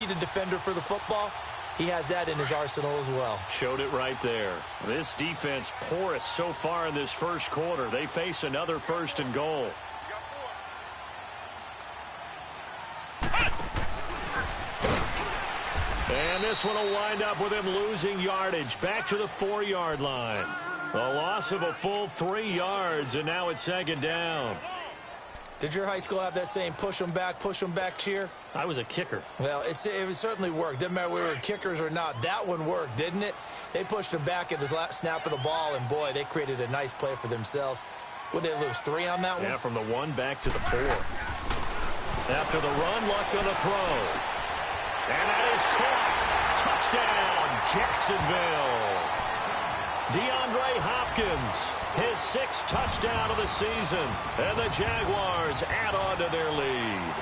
need a defender for the football, he has that in his arsenal as well. Showed it right there. This defense porous so far in this first quarter. They face another 1st and goal. And this one will wind up with him losing yardage back to the 4-yard line. A loss of a full 3 yards, and now it's 2nd down. Did your high school have that same push them back cheer? I was a kicker. Well, it certainly worked. Didn't matter whether we were kickers or not. That one worked, didn't it? They pushed him back at the last snap of the ball, and, boy, they created a nice play for themselves. Would they lose 3 on that one? Yeah, from the 1 back to the 4. After the run, Luck on the throw. And that is caught. Touchdown, Jacksonville. DeAndre Hopkins, his 6th touchdown of the season. And the Jaguars add on to their lead.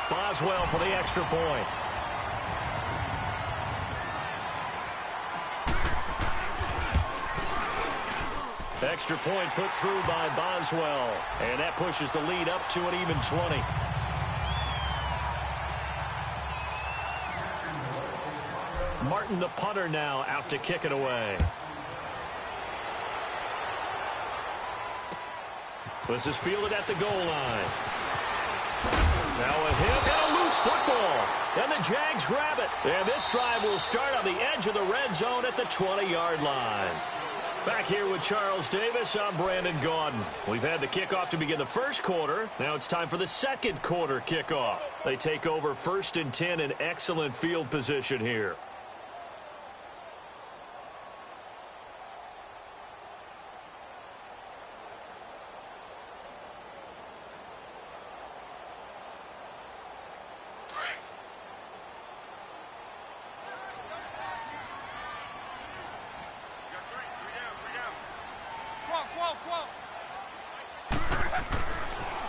Boswell for the extra point. Extra point put through by Boswell. And that pushes the lead up to an even 20. Martin, the punter, now out to kick it away. This is fielded at the goal line. Now a hit and a loose football. And the Jags grab it. And this drive will start on the edge of the red zone at the 20-yard line. Back here with Charles Davis, I'm Brandon Gaudin. We've had the kickoff to begin the first quarter. Now it's time for the second quarter kickoff. They take over 1st and 10 in excellent field position here.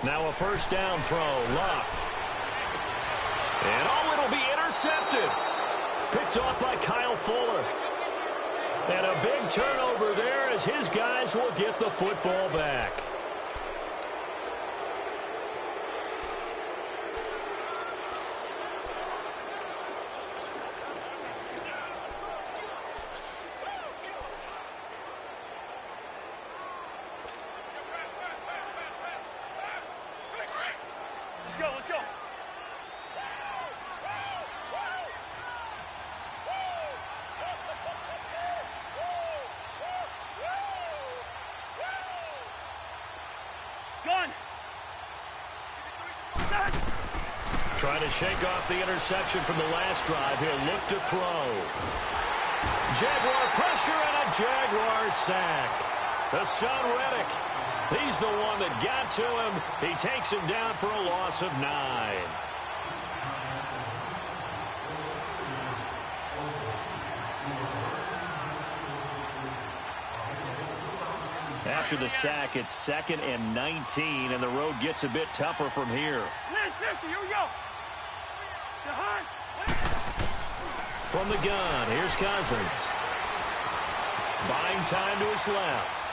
Now a 1st down throw, Luck. And oh, it'll be intercepted. Picked off by Kyle Fuller. And a big turnover there as his guys will get the football back. Trying to shake off the interception from the last drive. He'll look to throw. Jaguar pressure and a Jaguar sack. Hassan Reddick. He's the one that got to him. He takes him down for a loss of 9. After the sack, it's 2nd and 19, and the road gets a bit tougher from here. Here we go. From the gun, here's Cousins. Buying time to his left.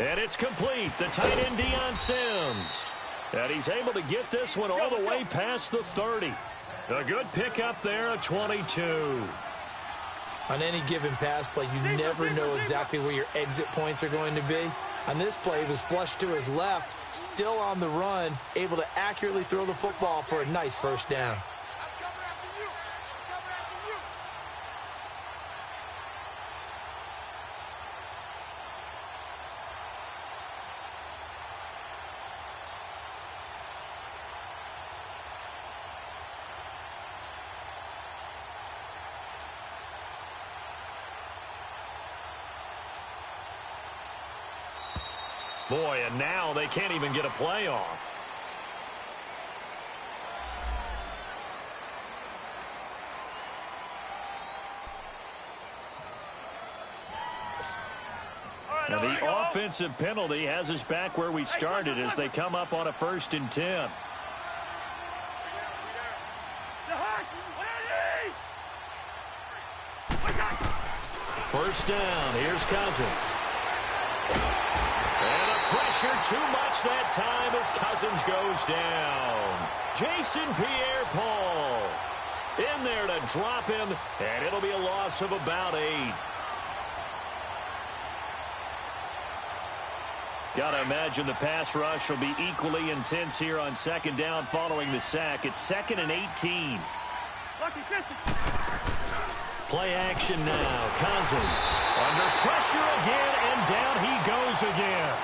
And it's complete. The tight end, Deion Sims. And he's able to get this one all the way past the 30. A good pickup there, a 22. On any given pass play, you never know exactly where your exit points are going to be. On this play, he was flushed to his left, still on the run, able to accurately throw the football for a nice 1st down. Boy, and now they can't even get a play off. Now the offensive penalty has us back where we started as they come up on a 1st and 10. First down, here's Cousins. And a pressure too much that time as Cousins goes down. Jason Pierre-Paul drop him, and it'll be a loss of about 8. Gotta imagine the pass rush will be equally intense here on second down following the sack. It's 2nd and 18. Play action now. Cousins under pressure again, and down he goes again.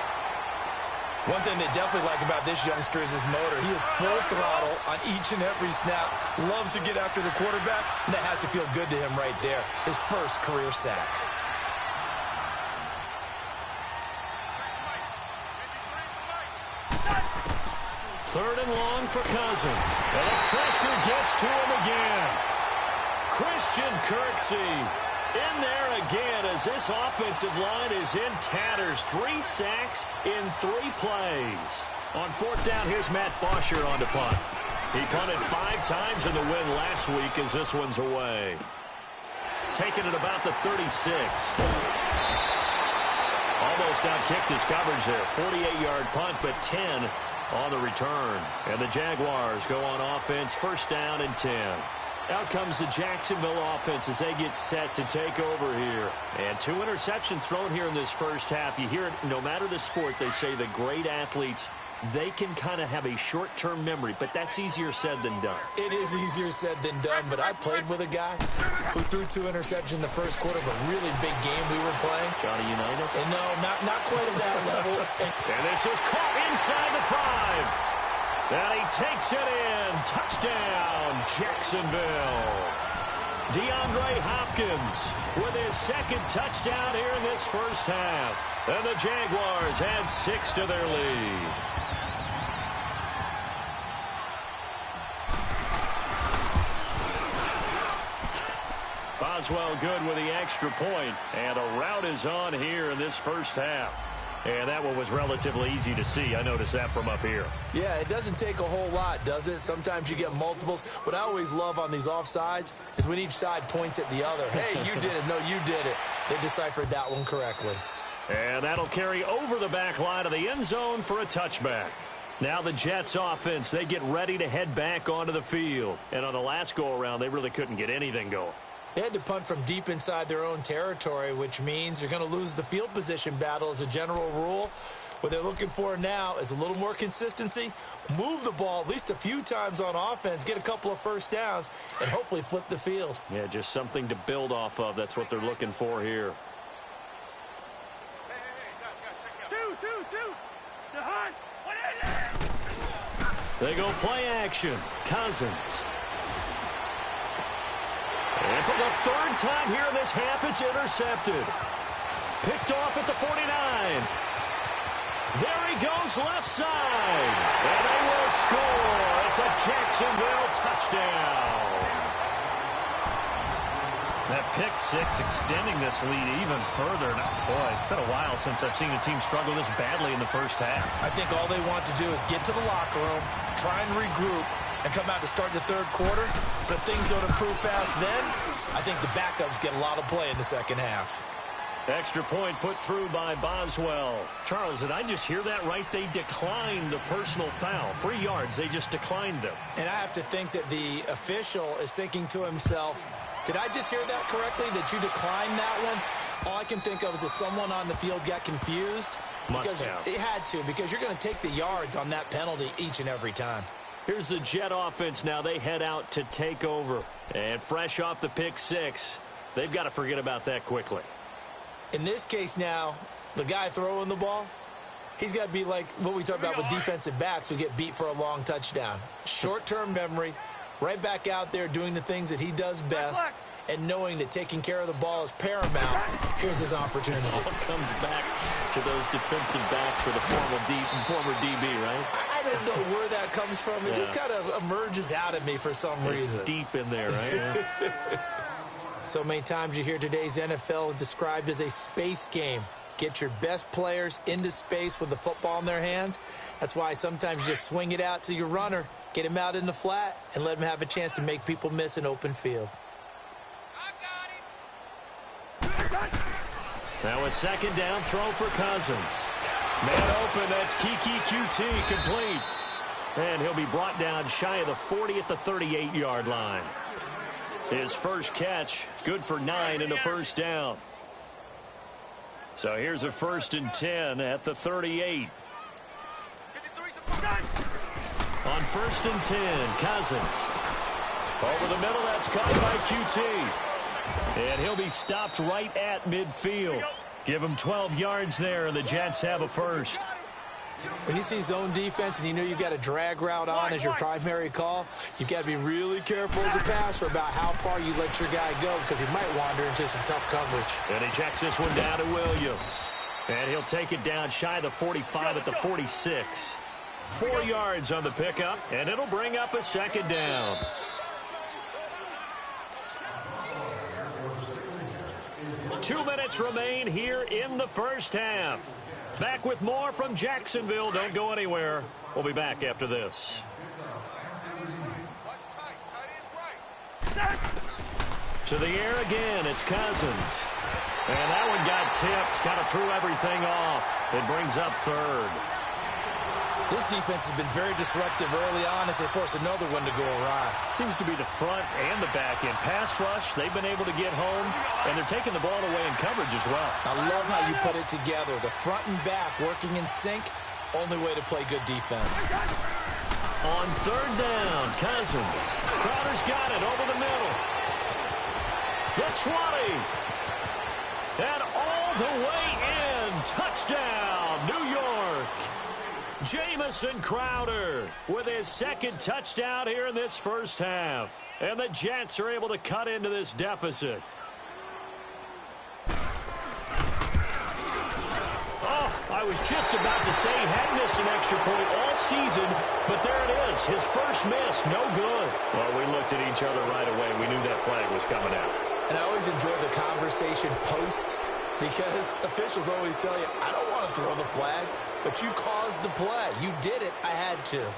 One thing they definitely like about this youngster is his motor. He is full throttle on each and every snap. Loves to get after the quarterback, and that has to feel good to him right there. His first career sack. Third and long for Cousins. And the pressure gets to him again. Christian Kirksey in there again as this offensive line is in tatters. 3 sacks in 3 plays. On 4th down, here's Matt Bosher on to punt. He punted 5 times in the win last week as this one's away. Taking it about the 36. Almost outkicked his coverage there. 48-yard punt, but 10 on the return. And the Jaguars go on offense, 1st down and 10. Out comes the Jacksonville offense as they get set to take over here. And 2 interceptions thrown here in this first half. You hear it no matter the sport, they say the great athletes, they can kind of have a short-term memory, but that's easier said than done. It is easier said than done, but I played with a guy who threw 2 interceptions in the first quarter of a really big game we were playing. Johnny Unitas? And no, not quite at that level. And this is caught inside the 5. And he takes it in. Touchdown, Jacksonville. DeAndre Hopkins with his 2nd touchdown here in this first half. And the Jaguars add 6 to their lead. Boswell good with the extra point. And a rout is on here in this first half. And that one was relatively easy to see. I noticed that from up here. Yeah, it doesn't take a whole lot, does it? Sometimes you get multiples. What I always love on these offsides is when each side points at the other. Hey, you did it. No, you did it. They deciphered that one correctly. And that'll carry over the back line of the end zone for a touchback. Now the Jets offense, they get ready to head back onto the field. And on the last go-around, they really couldn't get anything going. They had to punt from deep inside their own territory, which means you're going to lose the field position battle as a general rule. What they're looking for now is a little more consistency, move the ball at least a few times on offense, get a couple of first downs, and hopefully flip the field. Yeah, just something to build off of. That's what they're looking for here. They go play action. Cousins. And for the 3rd time here in this half, it's intercepted. Picked off at the 49. There he goes left side. And they will score. It's a Jacksonville touchdown. That pick 6 extending this lead even further. Boy, it's been a while since I've seen a team struggle this badly in the first half. I think all they want to do is get to the locker room, try and regroup, and come out to start the 3rd quarter. But if things don't improve fast then, I think the backups get a lot of play in the 2nd half. Extra point put through by Boswell. Charles, did I just hear that right? They declined the personal foul. 3 yards, they just declined them. And I have to think that the official is thinking to himself, did I just hear that correctly, that you declined that one? All I can think of is that someone on the field got confused. Must have. It had to, because you're going to take the yards on that penalty each and every time. Here's the Jet offense now. They head out to take over. And fresh off the pick 6, they've got to forget about that quickly. In this case now, the guy throwing the ball, he's got to be like what we talk about with defensive backs who get beat for a long touchdown. Short-term memory, right back out there doing the things that he does best, and knowing that taking care of the ball is paramount. Here's his opportunity. It all comes back to those defensive backs for the former DB, right? I don't know where that comes from. It just kind of emerges out of me for some reason. It's deep in there, right? So many times you hear today's NFL described as a space game. Get your best players into space with the football in their hands. That's why sometimes you just swing it out to your runner, get him out in the flat, and let him have a chance to make people miss an open field. Now a 2nd down throw for Cousins. Man open, that's Kiki QT complete. And he'll be brought down shy of the 40 at the 38-yard line. His first catch, good for 9 and a first down. So here's a 1st and 10 at the 38. On 1st and 10, Cousins. Over the middle, that's caught by QT. And he'll be stopped right at midfield. Give him 12 yards there, and the Jets have a first. When you see zone defense and you know you've got a drag route on as your primary call, you've got to be really careful as a passer about how far you let your guy go because he might wander into some tough coverage. And he checks this one down to Williams. And he'll take it down shy of the 45 at the 46. 4 yards on the pickup, and it'll bring up a 2nd down. Two minutes remain here in the first half. Back with more from Jacksonville. Don't go anywhere. We'll be back after this. To the air again, it's Cousins. And that one got tipped, kind of threw everything off. It brings up 3rd. This defense has been very disruptive early on as they force another one to go awry. Seems to be the front and the back end. Pass rush, they've been able to get home, and they're taking the ball away in coverage as well. I love how you put it together. The front and back working in sync, only way to play good defense. On 3rd down, Cousins. Crowder's got it over the middle. The 20. And all the way in. Touchdown, New York. Jamison Crowder with his 2nd touchdown here in this first half. And the Jets are able to cut into this deficit. Oh, I was just about to say he hadn't missed an extra point all season, but there it is. His first miss, no good. Well, we looked at each other right away. We knew that flag was coming out. And I always enjoy the conversation post because officials always tell you, I don't want to throw the flag. But you caused the play. You did it. I had to.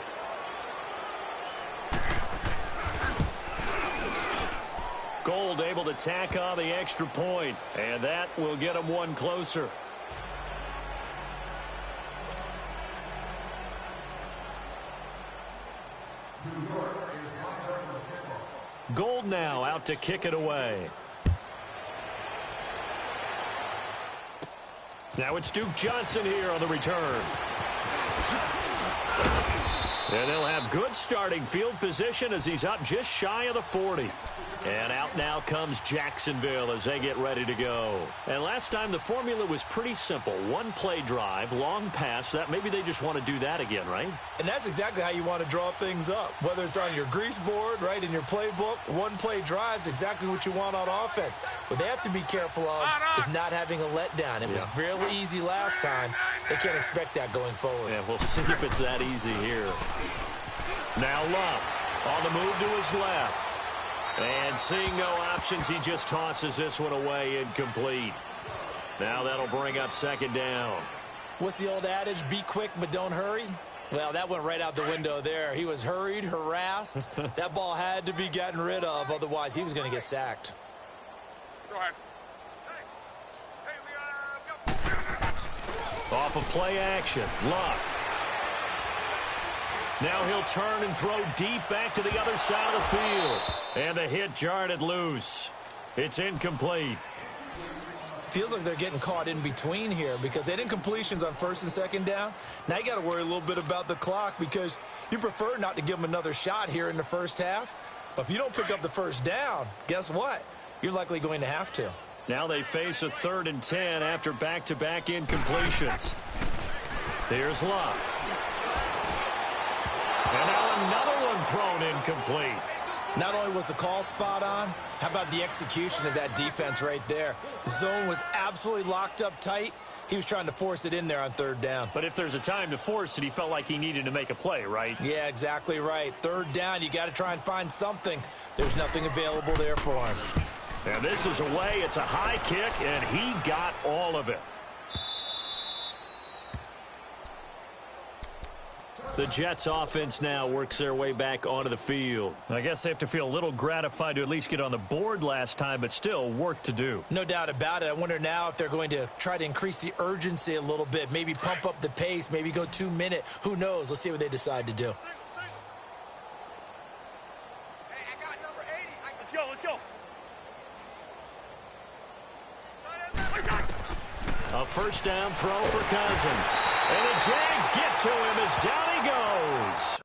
Gold able to tack on the extra point, and that will get him one closer. Gold now out to kick it away. Now it's Duke Johnson here on the return. And they'll have good starting field position as he's up just shy of the 40. And out now comes Jacksonville as they get ready to go. And last time the formula was pretty simple. One play drive, long pass. That maybe they just want to do that again, right? And that's exactly how you want to draw things up. Whether it's on your grease board, right, in your playbook, one play drive's exactly what you want on offense. What they have to be careful of is not having a letdown. It was fairly easy last time. They can't expect that going forward. Yeah, we'll see if it's that easy here. Now Luck on the move to his left. And seeing no options, he just tosses this one away incomplete. Now that'll bring up 2nd down. What's the old adage? Be quick, but don't hurry. Well, that went right out the window there. He was hurried, harassed. That ball had to be gotten rid of. Otherwise, he was going to get sacked. Go ahead. Off of play action. Luck. Now he'll turn and throw deep back to the other side of the field. And the hit jarred it loose. It's incomplete. Feels like they're getting caught in between here because they didn't completions on 1st and 2nd down. Now you got to worry a little bit about the clock because you prefer not to give them another shot here in the first half. But if you don't pick up the 1st down, guess what? You're likely going to have to. Now they face a 3rd and 10 after back-to-back incompletions. Here's Luck. And now another one thrown incomplete. Not only was the call spot on, how about the execution of that defense right there? The zone was absolutely locked up tight. He was trying to force it in there on 3rd down. But if there's a time to force it, he felt like he needed to make a play, right? Yeah, exactly right. 3rd down, you got to try and find something. There's nothing available there for him. And this is away. It's a high kick, and he got all of it. The Jets offense now works their way back onto the field. I guess they have to feel a little gratified to at least get on the board last time, but still work to do. No doubt about it. I wonder now if they're going to try to increase the urgency a little bit, maybe pump up the pace, maybe go 2-minute. Who knows? Let's see what they decide to do. Hey, I got number 80. Let's go. A first down throw for Cousins. And the Jags get to him as down he goes.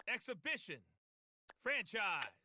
Exhibition. Franchise.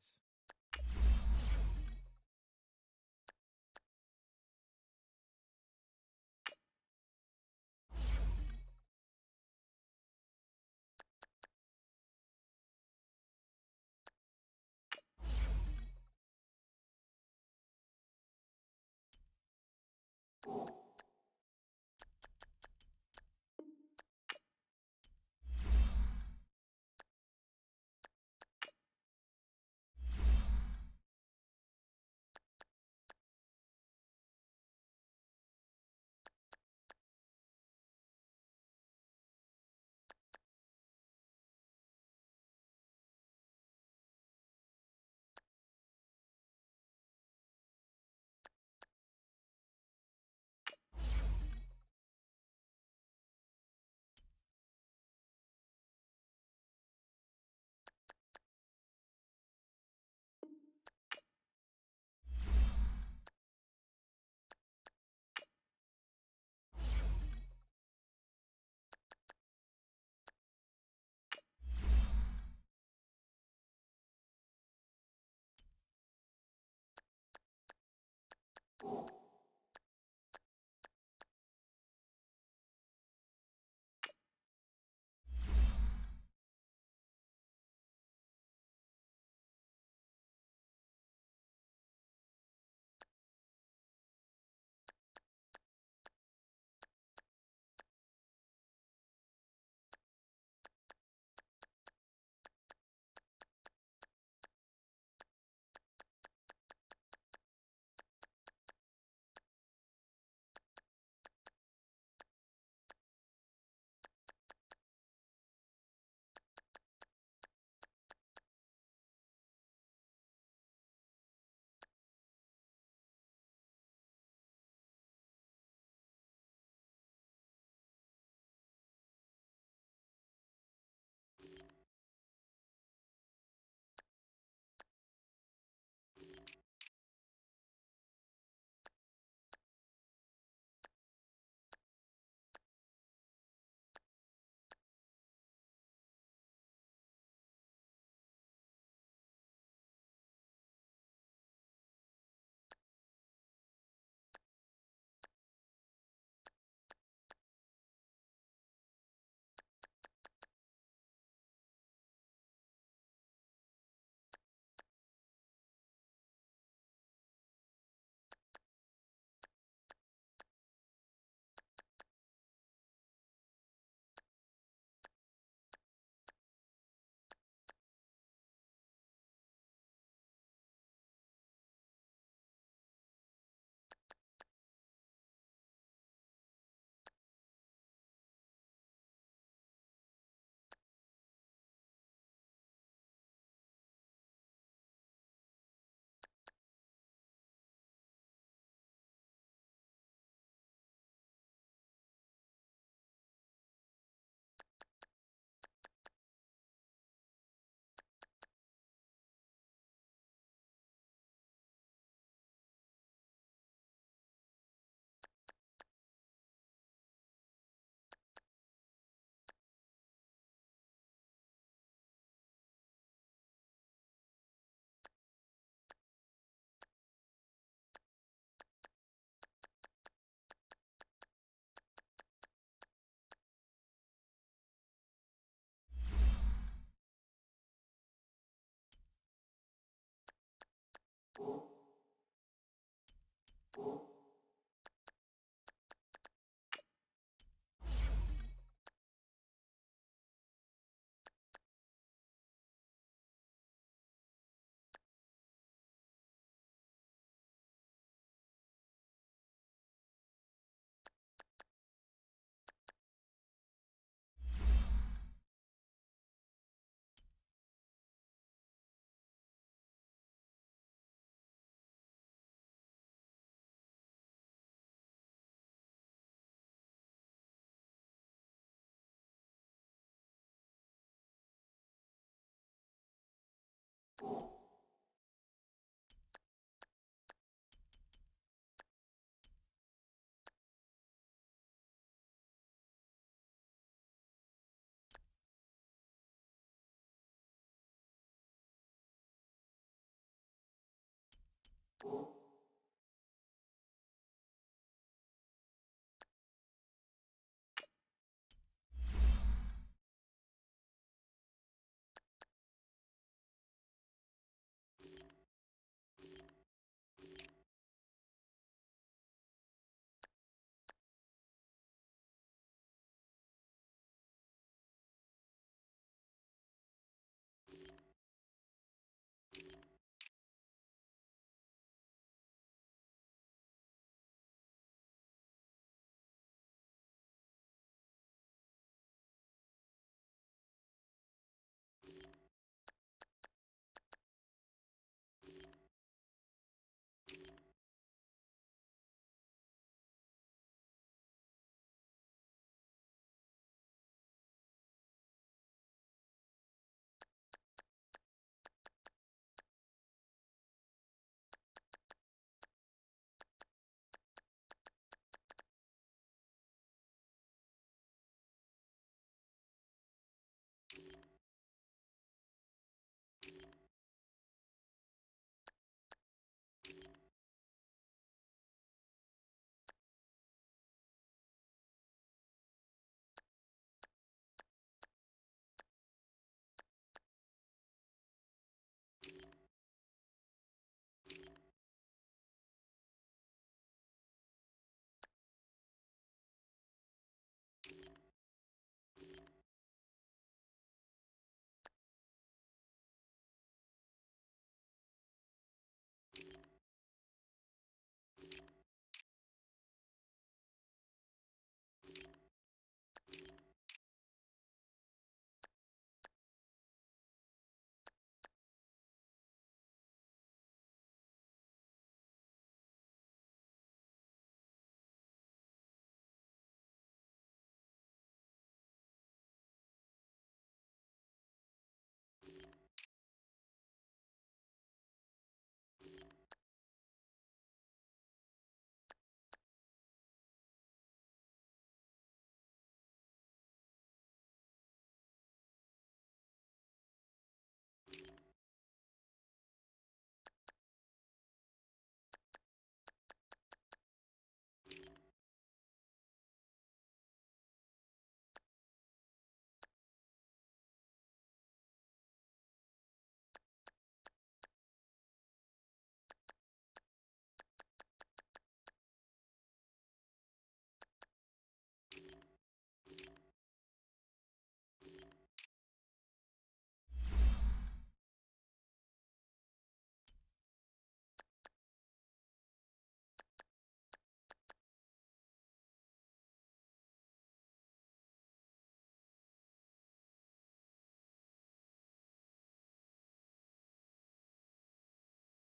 you.